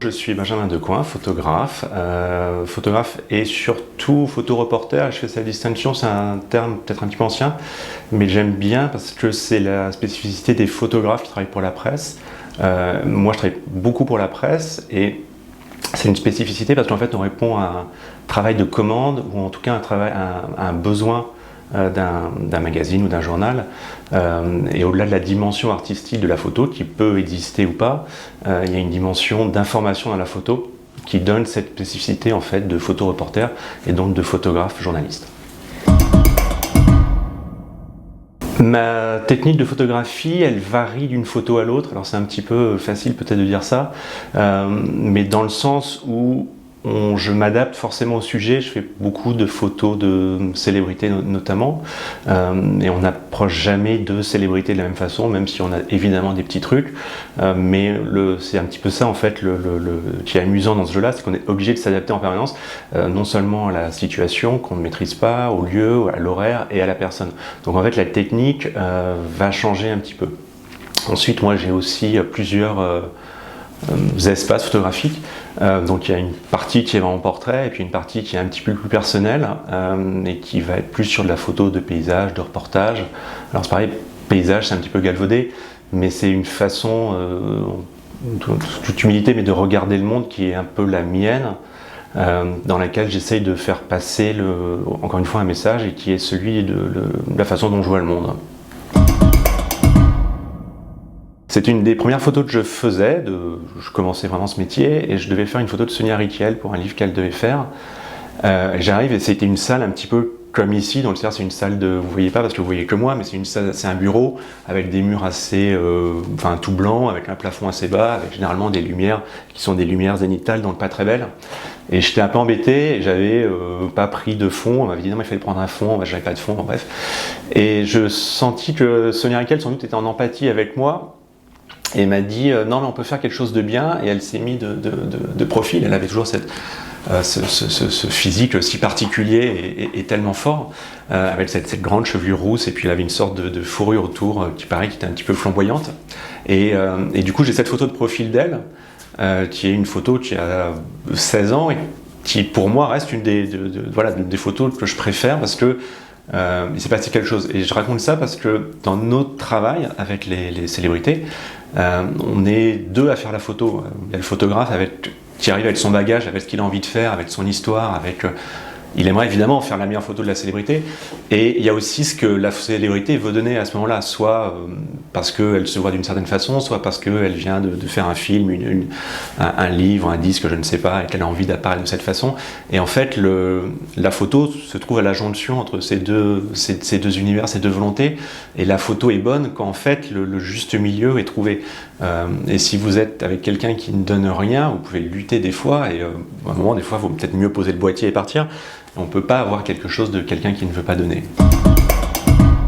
Je suis Benjamin Decoing, photographe, photographe et surtout photoreporter. Je fais cette distinction, c'est un terme peut-être un petit peu ancien, mais j'aime bien parce que c'est la spécificité des photographes qui travaillent pour la presse. Moi, je travaille beaucoup pour la presse et c'est une spécificité parce qu'en fait, on répond à un travail de commande ou en tout cas à un besoin d'un magazine ou d'un journal. Et au-delà de la dimension artistique de la photo, qui peut exister ou pas, il y a une dimension d'information dans la photo qui donne cette spécificité en fait de photoreporter et donc de photographe journaliste. Ma technique de photographie, elle varie d'une photo à l'autre. Alors c'est un petit peu facile peut-être de dire ça, mais dans le sens où je m'adapte forcément au sujet. Je fais beaucoup de photos de célébrités notamment, et on n'approche jamais de célébrités de la même façon, même si on a évidemment des petits trucs, mais c'est un petit peu ça en fait qui est amusant dans ce jeu-là, c'est qu'on est obligé de s'adapter en permanence, non seulement à la situation qu'on ne maîtrise pas, au lieu, à l'horaire et à la personne. Donc en fait la technique va changer un petit peu. Ensuite moi j'ai aussi plusieurs espaces photographiques. Donc il y a une partie qui est vraiment portrait et puis une partie qui est un petit peu plus personnelle et qui va être plus sur de la photo de paysage, de reportage. Alors c'est pareil, paysage c'est un petit peu galvaudé, mais c'est une façon, toute humilité, mais de regarder le monde qui est un peu la mienne, dans laquelle j'essaye de faire passer encore une fois un message et qui est celui de la façon dont je vois le monde. C'était une des premières photos que je faisais, je commençais vraiment ce métier et je devais faire une photo de Sonia Rykiel pour un livre qu'elle devait faire. J'arrive et c'était une salle un petit peu comme ici, donc c'est une salle vous voyez pas parce que vous voyez que moi, mais c'est un bureau avec des murs assez, tout blanc, avec un plafond assez bas, avec généralement des lumières qui sont des lumières zénithales, donc pas très belles. Et j'étais un peu embêté, et j'avais pas pris de fond, on m'avait dit non mais il fallait prendre un fond, j'avais pas de fond, bref. Et je sentis que Sonia Rykiel sans doute était en empathie avec moi. Et m'a dit non mais on peut faire quelque chose de bien, et elle s'est mise de profil. Elle avait toujours ce physique si particulier et tellement fort, avec cette grande chevelure rousse, et puis elle avait une sorte de fourrure autour qui était un petit peu flamboyante. Et du coup j'ai cette photo de profil d'elle, qui est une photo qui a 16 ans et qui pour moi reste une des photos que je préfère parce que il s'est passé quelque chose. Et je raconte ça parce que dans notre travail avec les célébrités, on est deux à faire la photo. Il y a le photographe qui arrive avec son bagage, avec ce qu'il a envie de faire, avec son histoire, il aimerait évidemment faire la meilleure photo de la célébrité, et il y a aussi ce que la célébrité veut donner à ce moment-là, soit parce qu'elle se voit d'une certaine façon, soit parce qu'elle vient de faire un film, un livre, un disque, je ne sais pas, et qu'elle a envie d'apparaître de cette façon. Et en fait, la photo se trouve à la jonction entre ces deux univers, ces deux volontés, et la photo est bonne quand en fait le juste milieu est trouvé. Et si vous êtes avec quelqu'un qui ne donne rien, vous pouvez lutter des fois, et à un moment, des fois, il vaut peut-être mieux poser le boîtier et partir. On ne peut pas avoir quelque chose de quelqu'un qui ne veut pas donner.